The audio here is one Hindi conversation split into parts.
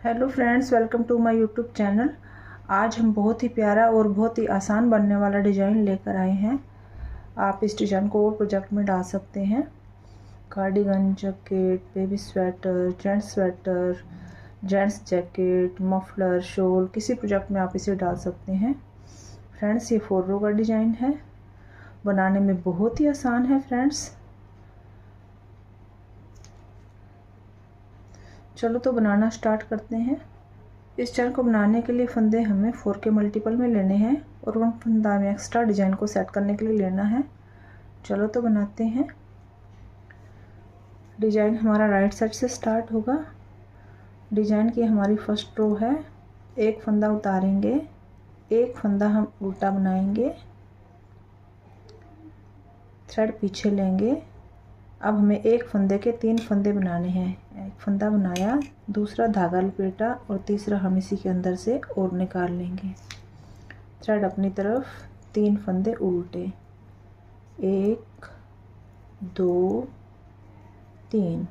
Hello friends, welcome to my YouTube channel. आज हम बहुत ही प्यारा और बहुत ही आसान बनने वाला डिज़ाइन लेकर आए हैं। आप इस डिज़ाइन को और प्रोजेक्ट में डाल सकते हैं। Cardigan, jacket, baby sweater, gents jacket, muffler, shawl, किसी प्रोजेक्ट में आप इसे डाल सकते हैं। फ्रेंड्स, ये 4 रो का डिज़ाइन है। बनाने में बहुत ही आसान है फ्रेंड्स। चलो तो बनाना स्टार्ट करते हैं। इस चैन को बनाने के लिए फंदे हमें 4 के मल्टीपल में लेने हैं और 1 फंदा में एक्स्ट्रा डिज़ाइन को सेट करने के लिए लेना है। चलो तो बनाते हैं। डिज़ाइन हमारा राइट साइड से स्टार्ट होगा। डिज़ाइन की हमारी फर्स्ट रो है। एक फंदा उतारेंगे, एक फंदा हम उल्टा बनाएंगे, थ्रेड पीछे लेंगे। अब हमें एक फंदे के 3 फंदे बनाने हैं। एक फंदा बनाया, दूसरा धागा लपेटा और तीसरा हम इसी के अंदर से और निकाल लेंगे। थ्रेड अपनी तरफ, 3 फंदे उल्टे, 1 2 3।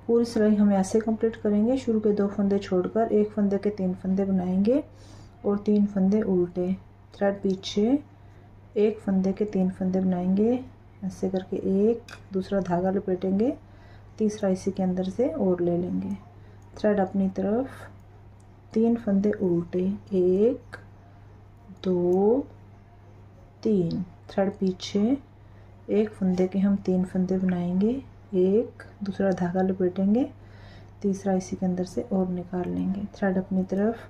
पूरी सिलाई हम ऐसे कंप्लीट करेंगे। शुरू के 2 फंदे छोड़कर एक फंदे के 3 फंदे बनाएंगे और 3 फंदे उल्टे, थ्रेड पीछे, एक फंदे के 3 फंदे बनाएंगे ऐसे करके, एक, दूसरा धागा लपेटेंगे, तीसरा इसी के अंदर से और ले लेंगे। थ्रेड अपनी तरफ, 3 फंदे उल्टे, 1 2 3, थ्रेड पीछे, एक फंदे के हम 3 फंदे बनाएंगे, एक, दूसरा धागा लपेटेंगे, तीसरा इसी के अंदर से और निकाल लेंगे। थ्रेड अपनी तरफ,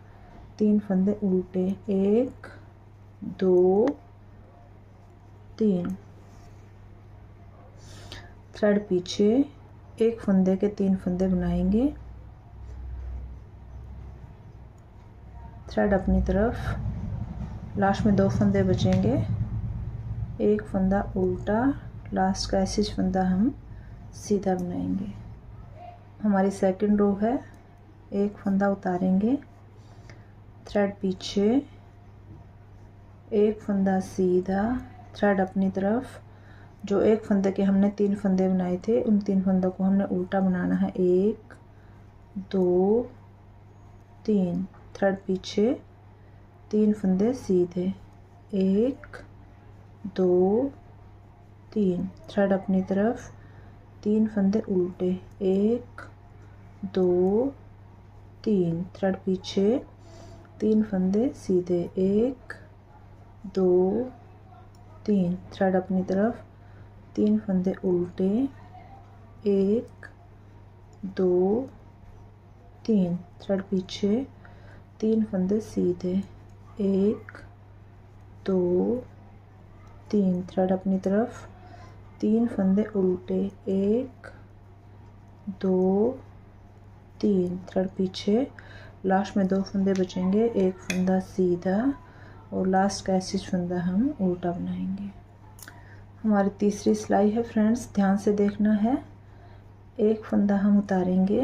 3 फंदे उल्टे, 1 2 3, थ्रेड पीछे, एक फंदे के 3 फंदे बनाएंगे, थ्रेड अपनी तरफ, लास्ट में 2 फंदे बचेंगे, एक फंदा उल्टा, लास्ट का ऐसे फंदा हम सीधा बनाएंगे। हमारी सेकंड रो है। एक फंदा उतारेंगे, थ्रेड पीछे, एक फंदा सीधा, थ्रेड अपनी तरफ। जो एक फंदे के हमने 3 फंदे बनाए थे, उन 3 फंदों को हमने उल्टा बनाना है। 1 2 3, थ्रेड पीछे, 3 फंदे सीधे, 1 2 3, थ्रेड अपनी तरफ, 3 फंदे उल्टे, 1 2 3, थ्रेड पीछे, 3 फंदे सीधे, 1 2 3, थ्रेड अपनी तरफ, 3 फंदे उल्टे, 1 2 3, थ्रेड पीछे, 3 फंदे सीधे, 1 2 3, थ्रेड अपनी तरफ, 3 फंदे उल्टे, 1 2 3, थ्रेड पीछे, लास्ट में 2 फंदे बचेंगे, एक फंदा सीधा और लास्ट का ऐसे फंदा हम उल्टा बनाएंगे। हमारी तीसरी सिलाई है फ्रेंड्स, ध्यान से देखना है। एक फंदा हम उतारेंगे।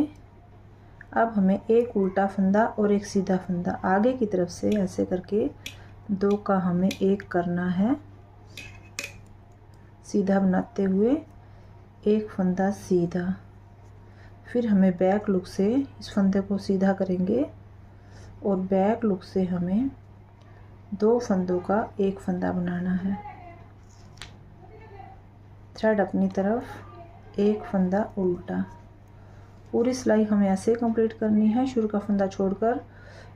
अब हमें एक उल्टा फंदा और एक सीधा फंदा आगे की तरफ से ऐसे करके 2 का हमें एक करना है। सीधा बनाते हुए एक फंदा सीधा, फिर हमें बैक लुक से इस फंदे को सीधा करेंगे और बैक लुक से हमें 2 फंदों का एक फंदा बनाना है। थ्रेड अपनी तरफ, एक फंदा उल्टा। पूरी सिलाई हमें ऐसे कंप्लीट करनी है। शुरू का फंदा छोड़कर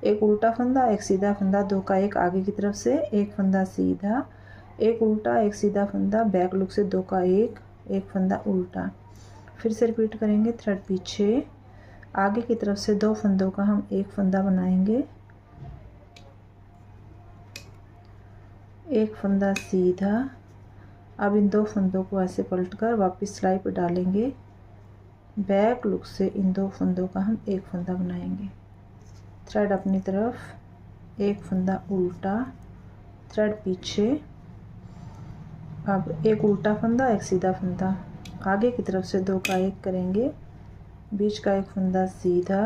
एक उल्टा फंदा, एक सीधा फंदा, 2 का एक आगे की तरफ से, एक फंदा सीधा, एक उल्टा, एक सीधा फंदा, बैक लुक से 2 का एक फंदा उल्टा। फिर से रिपीट करेंगे। थ्रेड पीछे, आगे की तरफ से 2 फंदों का हम एक फंदा बनाएंगे, एक फंदा सीधा। अब इन 2 फंदों को ऐसे पलटकर वापस सिलाई पर डालेंगे। बैक लुक से इन 2 फंदों का हम एक फंदा बनाएंगे। थ्रेड अपनी तरफ, एक फंदा उल्टा, थ्रेड पीछे। अब एक उल्टा फंदा, एक सीधा फंदा, आगे की तरफ से 2 का एक करेंगे, बीच का एक फंदा सीधा।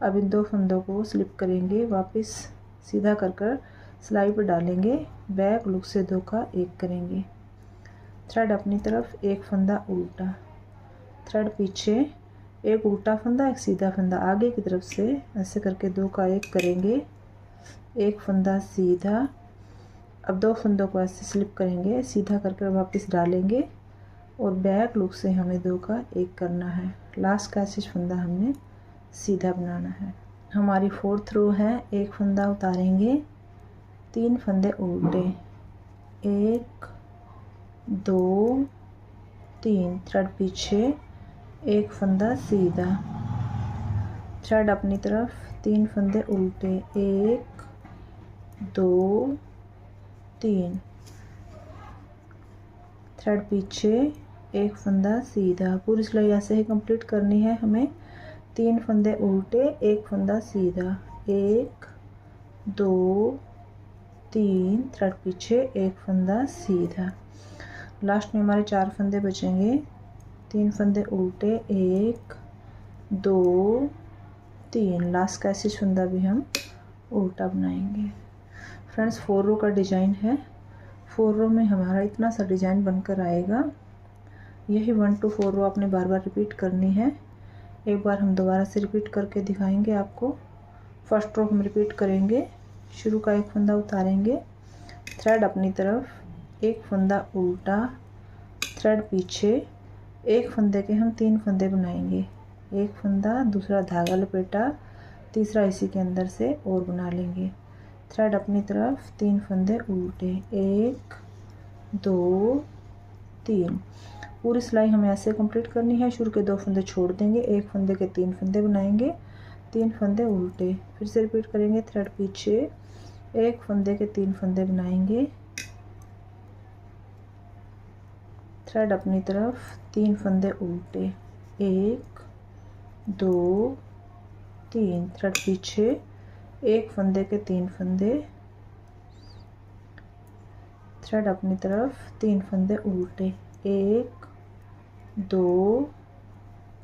अब इन 2 फंदों को स्लिप करेंगे, वापस सीधा कर सिलाई पर डालेंगे। बैक लुक से 2 का एक करेंगे। थ्रेड अपनी तरफ, एक फंदा उल्टा, थ्रेड पीछे, एक उल्टा फंदा, एक सीधा फंदा आगे की तरफ से ऐसे करके 2 का 1 करेंगे, एक फंदा सीधा। अब 2 फंदों को ऐसे स्लिप करेंगे, सीधा करके वापस डालेंगे और बैक लूप से हमें 2 का 1 करना है। लास्ट का ऐसे फंदा हमने सीधा बनाना है। हमारी 4th रो है। एक फंदा उतारेंगे, 3 फंदे उल्टे, 1 2 3, थ्रेड पीछे, एक फंदा सीधा, थ्रेड अपनी तरफ, 3 फंदे उल्टे, 1 2 3, थ्रेड पीछे, एक फंदा सीधा। पूरी सिलाई ऐसे ही कंप्लीट करनी है हमें। 3 फंदे उल्टे, एक फंदा सीधा, 1 2 3, थ्रेड पीछे, एक फंदा सीधा। लास्ट में हमारे 4 फंदे बचेंगे, 3 फंदे उल्टे, 1 2 3, लास्ट का ऐसे फंदा भी हम उल्टा बनाएंगे। फ्रेंड्स 4 रो का डिजाइन है। 4 रो में हमारा इतना सा डिजाइन बनकर आएगा। यही 1 to 4 रो आपने बार बार रिपीट करनी है। एक बार हम दोबारा से रिपीट करके दिखाएंगे आपको। फर्स्ट रो हम रिपीट करेंगे, शुरू का एक फंदा उतारेंगे, थ्रेड अपनी तरफ, एक फंदा उल्टा, थ्रेड पीछे, एक फंदे के हम 3 फंदे बनाएंगे, एक फंदा, दूसरा धागा लपेटा, तीसरा इसी के अंदर से और बना लेंगे, थ्रेड अपनी तरफ, 3 फंदे उल्टे, 1 2 3। पूरी सिलाई हमें ऐसे कंप्लीट करनी है। शुरू के 2 फंदे छोड़ देंगे, एक फंदे के 3 फंदे बनाएंगे, 3 फंदे उल्टे, फिर से रिपीट करेंगे, थ्रेड पीछे, एक फंदे के 3 फंदे बनाएंगे, थ्रेड अपनी तरफ, 3 फंदे उल्टे, 1 2 3, थ्रेड पीछे, एक फंदे के 3 फंदे, थ्रेड अपनी तरफ, 3 फंदे उल्टे, 1 2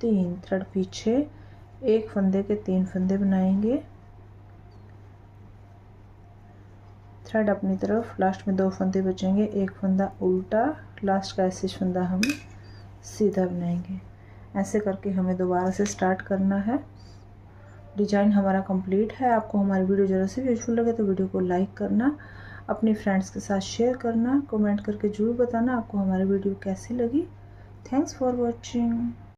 3, थ्रेड पीछे, एक फंदे के 3 फंदे बनाएंगे, थ्रेड अपनी तरफ, लास्ट में 2 फंदे बचेंगे, एक फंदा उल्टा, लास्ट का ऐसे फंदा हम सीधा बनाएंगे। ऐसे करके हमें दोबारा से स्टार्ट करना है। डिजाइन हमारा कंप्लीट है। आपको हमारी वीडियो ज़रा से यूजफुल लगे तो वीडियो को लाइक करना, अपने फ्रेंड्स के साथ शेयर करना, कमेंट करके ज़रूर बताना आपको हमारी वीडियो कैसी लगी। Thanks for watching.